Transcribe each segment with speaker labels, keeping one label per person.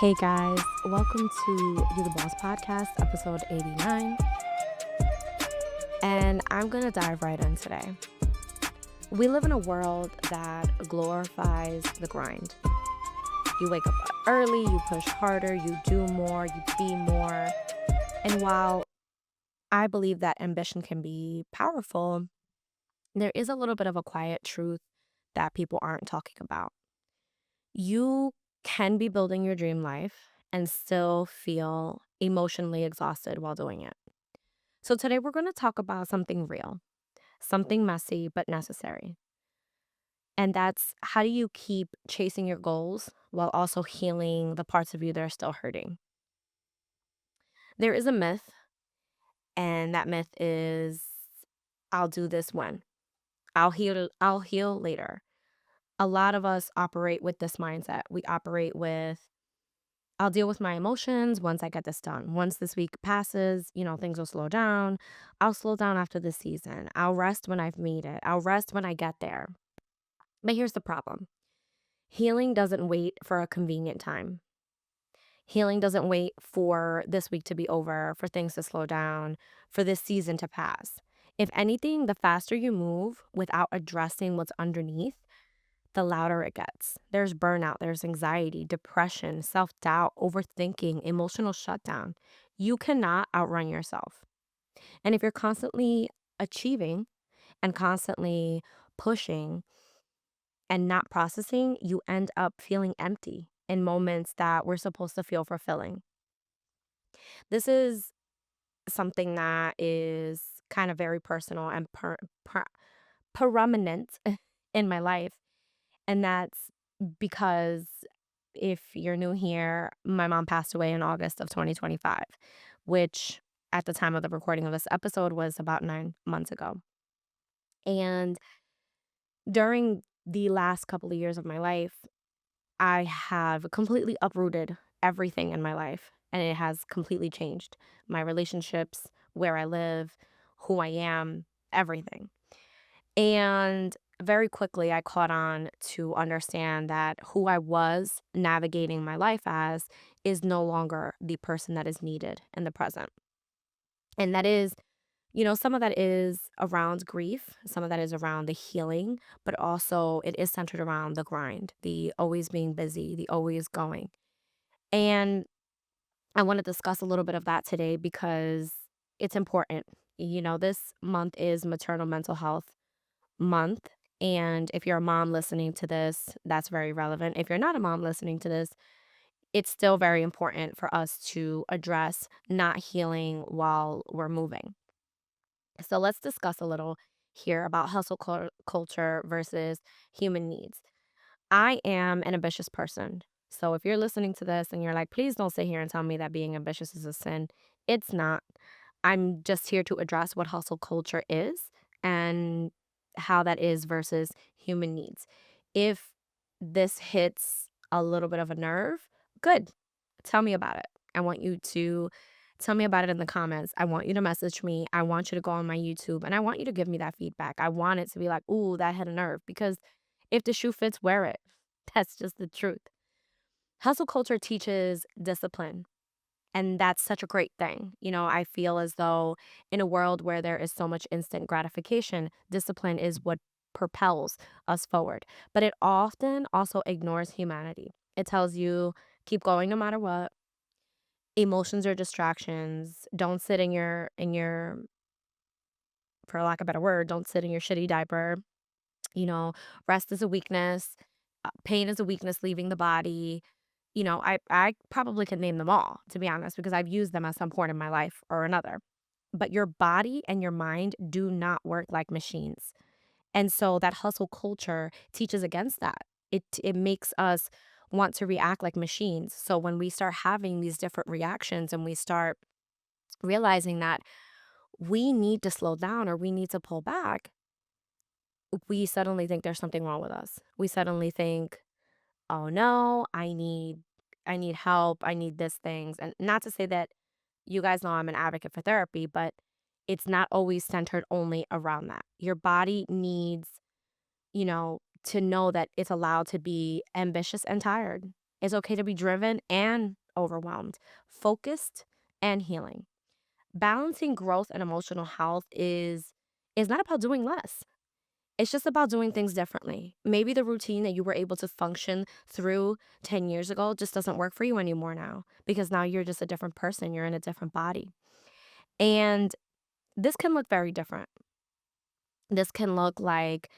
Speaker 1: Hey guys, welcome to You the Boss podcast, episode 89. And I'm going to dive right in today. We live in a world that glorifies the grind. You wake up early, you push harder, you do more, you be more. And while I believe that ambition can be powerful, there is a little bit of a quiet truth that people aren't talking about. You can be building your dream life and still feel emotionally exhausted while doing it. So, today we're going to talk about something real, something messy but necessary. And that's, how do you keep chasing your goals while also healing the parts of you that are still hurting? There is a myth, and that myth is, I'll do this when. I'll heal later. A lot of us operate with this mindset. We operate with, I'll deal with my emotions once I get this done. Once this week passes, things will slow down. I'll slow down after this season. I'll rest when I've made it. I'll rest when I get there. But here's the problem: healing doesn't wait for a convenient time. Healing doesn't wait for this week to be over, for things to slow down, for this season to pass. If anything, the faster you move without addressing what's underneath, the louder it gets. There's burnout, there's anxiety, depression, self doubt, overthinking, emotional shutdown. You cannot outrun yourself. And if you're constantly achieving and constantly pushing and not processing, you end up feeling empty in moments that we're supposed to feel fulfilling. This is something that is kind of very personal and prominent in my life. And that's because, if you're new here, my mom passed away in August of 2025, which at the time of the recording of this episode was about 9 months ago. And during the last couple of years of my life, I have completely uprooted everything in my life, and it has completely changed my relationships, where I live, who I am, everything. And very quickly, I caught on to understand that who I was navigating my life as is no longer the person that is needed in the present. And that is, some of that is around grief, some of that is around the healing, but also it is centered around the grind, the always being busy, the always going. And I want to discuss a little bit of that today because it's important. This month is Maternal Mental Health Month. And if you're a mom listening to this, that's very relevant. If you're not a mom listening to this, it's still very important for us to address not healing while we're moving. So let's discuss a little here about hustle culture versus human needs. I am an ambitious person. So if you're listening to this and you're like, please don't sit here and tell me that being ambitious is a sin, it's not. I'm just here to address what hustle culture is and how that is versus human needs. If this hits a little bit of a nerve, good. Tell me about it. I want you to tell me about it in the comments. I want you to message me. I want you to go on my YouTube, and I want you to give me that feedback. I want it to be like, ooh, that hit a nerve, because if the shoe fits, wear it. That's just the truth. Hustle culture teaches discipline. And that's such a great thing. I feel as though in a world where there is so much instant gratification, discipline is what propels us forward. But it often also ignores humanity. It tells you, keep going no matter what. Emotions are distractions. Don't sit in your, for lack of a better word, don't sit in your shitty diaper. You know, rest is a weakness. Pain is a weakness leaving the body. I probably could name them all, to be honest, because I've used them at some point in my life or another. But your body and your mind do not work like machines. And so that hustle culture teaches against that. It makes us want to react like machines. So when we start having these different reactions and we start realizing that we need to slow down or we need to pull back, we suddenly think there's something wrong with us. We suddenly think, oh no, I need help, I need this things. And not to say that, you guys know I'm an advocate for therapy, but it's not always centered only around that. Your body needs, to know that it's allowed to be ambitious and tired. It's okay to be driven and overwhelmed, focused and healing. Balancing growth and emotional health is not about doing less. It's just about doing things differently. Maybe the routine that you were able to function through 10 years ago just doesn't work for you anymore now because now you're just a different person. You're in a different body. And this can look very different. This can look like,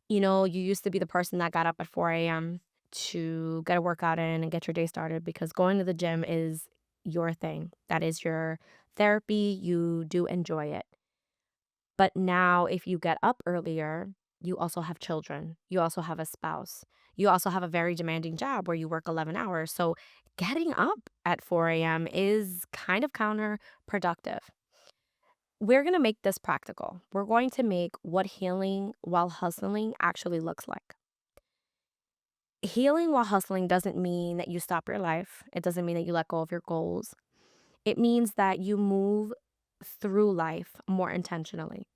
Speaker 1: you used to be the person that got up at 4 a.m. to get a workout in and get your day started because going to the gym is your thing. That is your therapy. You do enjoy it. But now, if you get up earlier, you also have children. You also have a spouse. You also have a very demanding job where you work 11 hours. So, getting up at 4 a.m. is kind of counterproductive. We're going to make this practical. We're going to make what healing while hustling actually looks like. Healing while hustling doesn't mean that you stop your life, it doesn't mean that you let go of your goals. It means that you move through life more intentionally.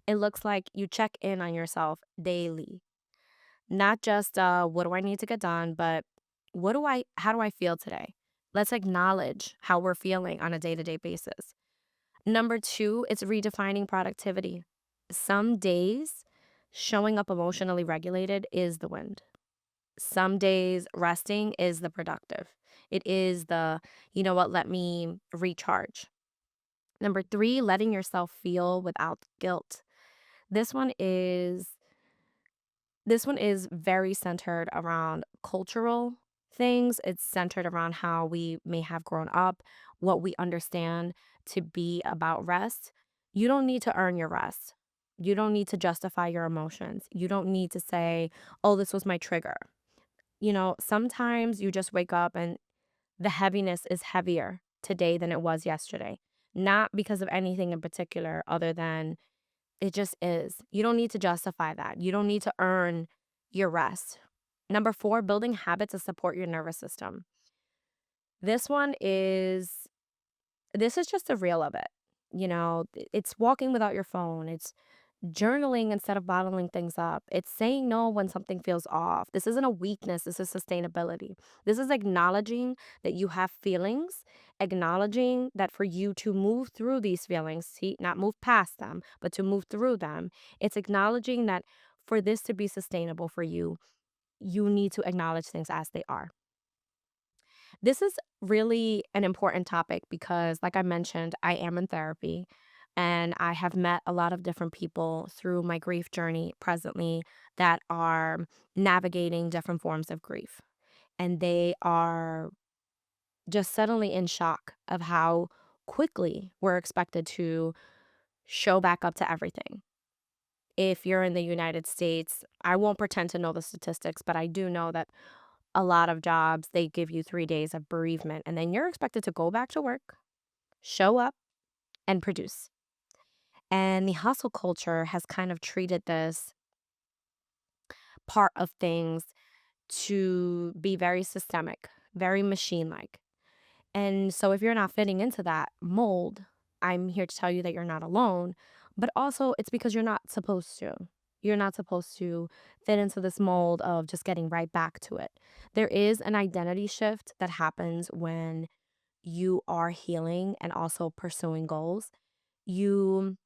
Speaker 1: It looks like you check in on yourself daily, not just what do I need to get done, but how do I feel today? Let's acknowledge how we're feeling on a day to day basis. Number two, it's redefining productivity. Some days, showing up emotionally regulated is the win. Some days, resting is the productive. It is the, you know what, let me recharge. Number three, letting yourself feel without guilt. This one is this one is very centered around cultural things. It's centered around how we may have grown up, what we understand to be about rest. You don't need to earn your rest. You don't need to justify your emotions. You don't need to say, "Oh, this was my trigger." Sometimes you just wake up and the heaviness is heavier today than it was yesterday. Not because of anything in particular other than it just is. You don't need to justify that. You don't need to earn your rest. Number four, building habits to support your nervous system. This one is this is just the real of it. It's walking without your phone. It's journaling instead of bottling things up. It's saying no when something feels off. This isn't a weakness, this is sustainability. This is acknowledging that you have feelings, acknowledging that for you to move through these feelings, see, not move past them, but to move through them, it's acknowledging that for this to be sustainable for you, you need to acknowledge things as they are. This is really an important topic because, like I mentioned, I am in therapy and I have met a lot of different people through my grief journey presently that are navigating different forms of grief. And they are just suddenly in shock of how quickly we're expected to show back up to everything. If you're in the United States, I won't pretend to know the statistics, but I do know that a lot of jobs, they give you 3 days of bereavement, and then you're expected to go back to work, show up, and produce. And the hustle culture has kind of treated this part of things to be very systemic, very machine like. And so if you're not fitting into that mold, I'm here to tell you that you're not alone, but also it's because you're not supposed to. You're not supposed to fit into this mold of just getting right back to it. There is an identity shift that happens when you are healing and also pursuing goals. You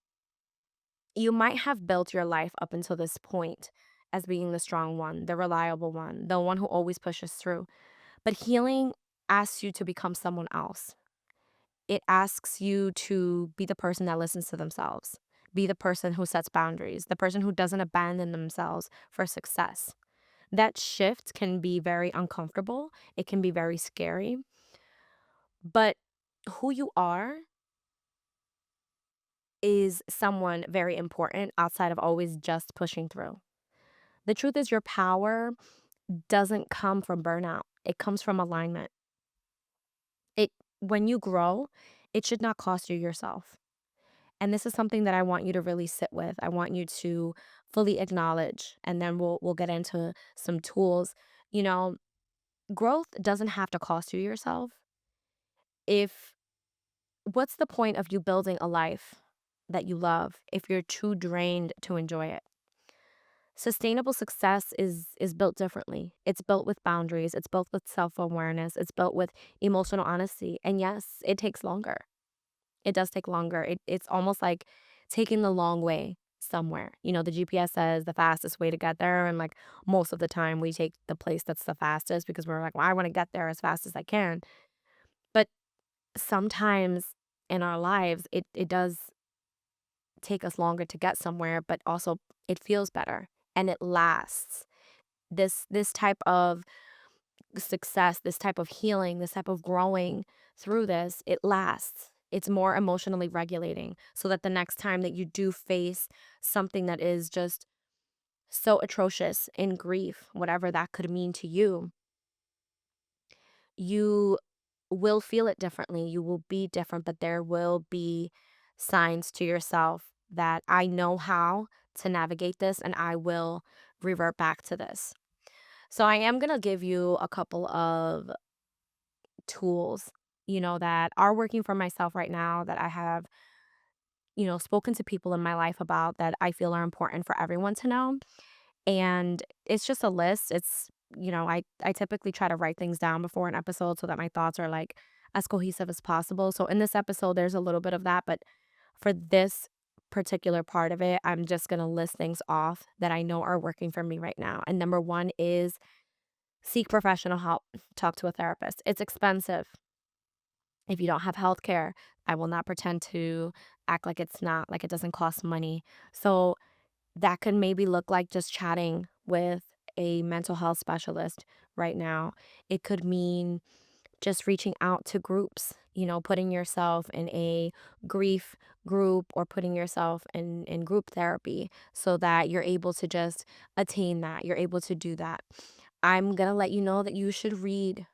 Speaker 1: you might have built your life up until this point as being the strong one, the reliable one, the one who always pushes through. But healing asks you to become someone else. It asks you to be the person that listens to themselves, be the person who sets boundaries, the person who doesn't abandon themselves for success. That shift can be very uncomfortable. It can be very scary. But who you are is someone very important outside of always just pushing through. The truth is, your power doesn't come from burnout, it comes from alignment. It When you grow, it should not cost you yourself. And this is something that I want you to really sit with. I want you to fully acknowledge, and then we'll get into some tools. You know, growth doesn't have to cost you yourself. If What's the point of you building a life that you love if you're too drained to enjoy it? Sustainable success is built differently. It's built with boundaries, it's built with self-awareness, it's built with emotional honesty. And yes, it takes longer. It does take longer. It's almost like taking the long way somewhere. The GPS says the fastest way to get there, and like most of the time we take the place that's the fastest because we're like, well, I want to get there as fast as I can. But sometimes in our lives, it does take us longer to get somewhere, but also it feels better and it lasts. This type of success, this type of healing, this type of growing through this, it lasts. It's more emotionally regulating so that the next time that you do face something that is just so atrocious in grief, whatever that could mean to you, you will feel it differently. You will be different, but there will be signs to yourself that I know how to navigate this and I will revert back to this. So I am going to give you a couple of tools, that are working for myself right now that I have, spoken to people in my life about that I feel are important for everyone to know. And it's just a list. I typically try to write things down before an episode so that my thoughts are like as cohesive as possible. So in this episode, there's a little bit of that. But for this particular part of it, I'm just going to list things off that I know are working for me right now. And number one is seek professional help, talk to a therapist. It's expensive. If you don't have health care, I will not pretend to act like it's not, like it doesn't cost money. So that could maybe look like just chatting with a mental health specialist right now. It could mean just reaching out to groups, putting yourself in a grief group or putting yourself in group therapy so that you're able to just attain that. You're able to do that. I'm going to let you know that you should read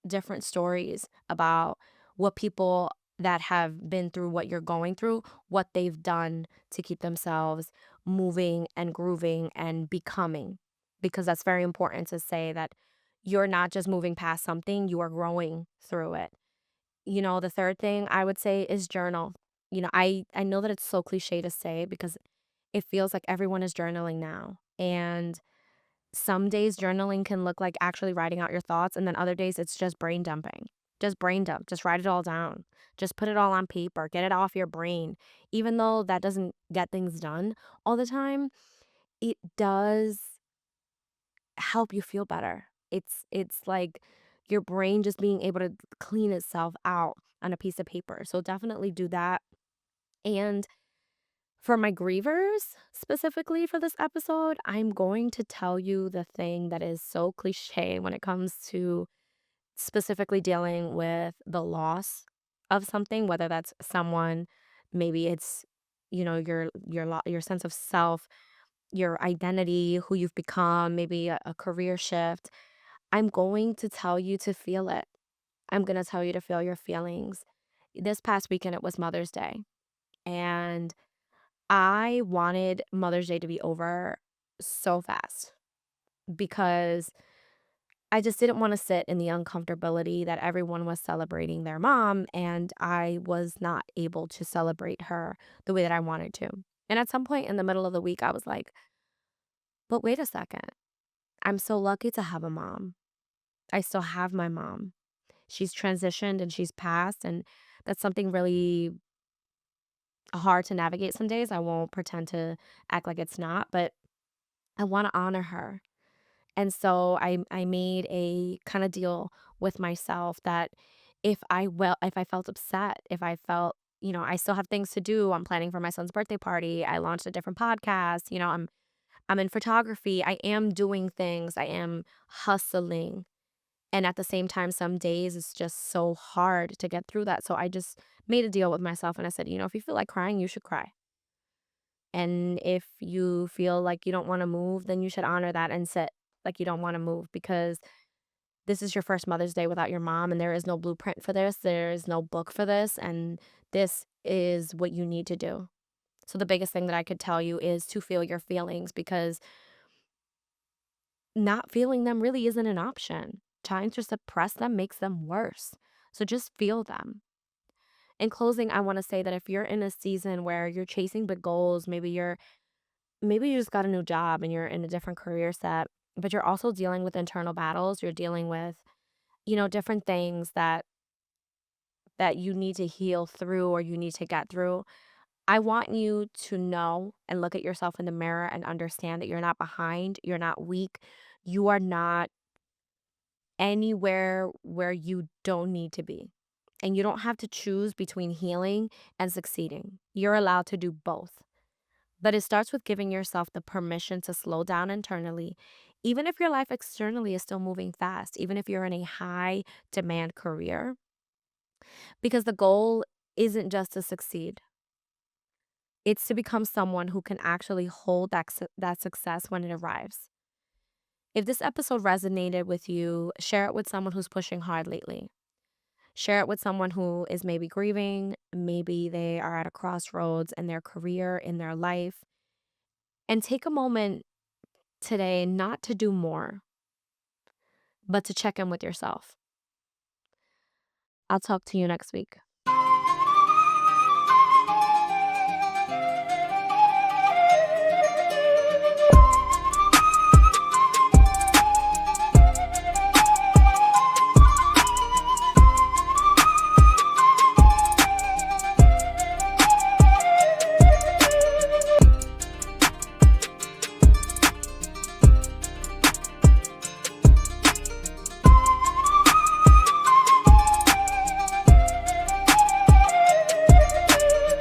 Speaker 1: different stories about what people that have been through what you're going through, what they've done to keep themselves moving and grooving and becoming. Because that's very important to say that you're not just moving past something, you are growing through it. The third thing I would say is journal. I know that it's so cliche to say because it feels like everyone is journaling now. And some days journaling can look like actually writing out your thoughts, and then other days it's just brain dumping. Just brain dump. Just write it all down. Just put it all on paper. Get it off your brain. Even though that doesn't get things done all the time, it does help you feel better. It's like your brain just being able to clean itself out on a piece of paper. So definitely do that. And for my grievers, specifically for this episode, I'm going to tell you the thing that is so cliche when it comes to specifically dealing with the loss of something, whether that's someone, maybe it's, your sense of self, your identity, who you've become, maybe a career shift. I'm going to tell you to feel it. I'm going to tell you to feel your feelings. This past weekend, it was Mother's Day, and I wanted Mother's Day to be over so fast because I just didn't want to sit in the uncomfortability that everyone was celebrating their mom, and I was not able to celebrate her the way that I wanted to. And at some point in the middle of the week, I was like, but wait a second. I'm so lucky to have a mom. I still have my mom. She's transitioned and she's passed, and that's something really hard to navigate some days. I won't pretend to act like it's not, but I want to honor her. And so I made a kind of deal with myself that if I felt upset, if I felt, I still have things to do. I'm planning for my son's birthday party. I launched a different podcast. I'm in photography. I am doing things. I am hustling. And at the same time, some days it's just so hard to get through that. So I just made a deal with myself and I said, if you feel like crying, you should cry. And if you feel like you don't want to move, then you should honor that and sit like you don't want to move because this is your first Mother's Day without your mom, and there is no blueprint for this. There is no book for this, and this is what you need to do. So the biggest thing that I could tell you is to feel your feelings because not feeling them really isn't an option. Trying to suppress them makes them worse. So just feel them. In closing, I want to say that if you're in a season where you're chasing big goals, maybe you just got a new job and you're in a different career set, but you're also dealing with internal battles. You're dealing with, different things that you need to heal through or you need to get through. I want you to know and look at yourself in the mirror and understand that you're not behind, you're not weak, you are not anywhere where you don't need to be. And you don't have to choose between healing and succeeding. You're allowed to do both. But it starts with giving yourself the permission to slow down internally, even if your life externally is still moving fast, even if you're in a high demand career, because the goal isn't just to succeed. It's to become someone who can actually hold that success when it arrives. If this episode resonated with you, share it with someone who's pushing hard lately. Share it with someone who is maybe grieving, maybe they are at a crossroads in their career, in their life. And take a moment today not to do more, but to check in with yourself. I'll talk to you next week.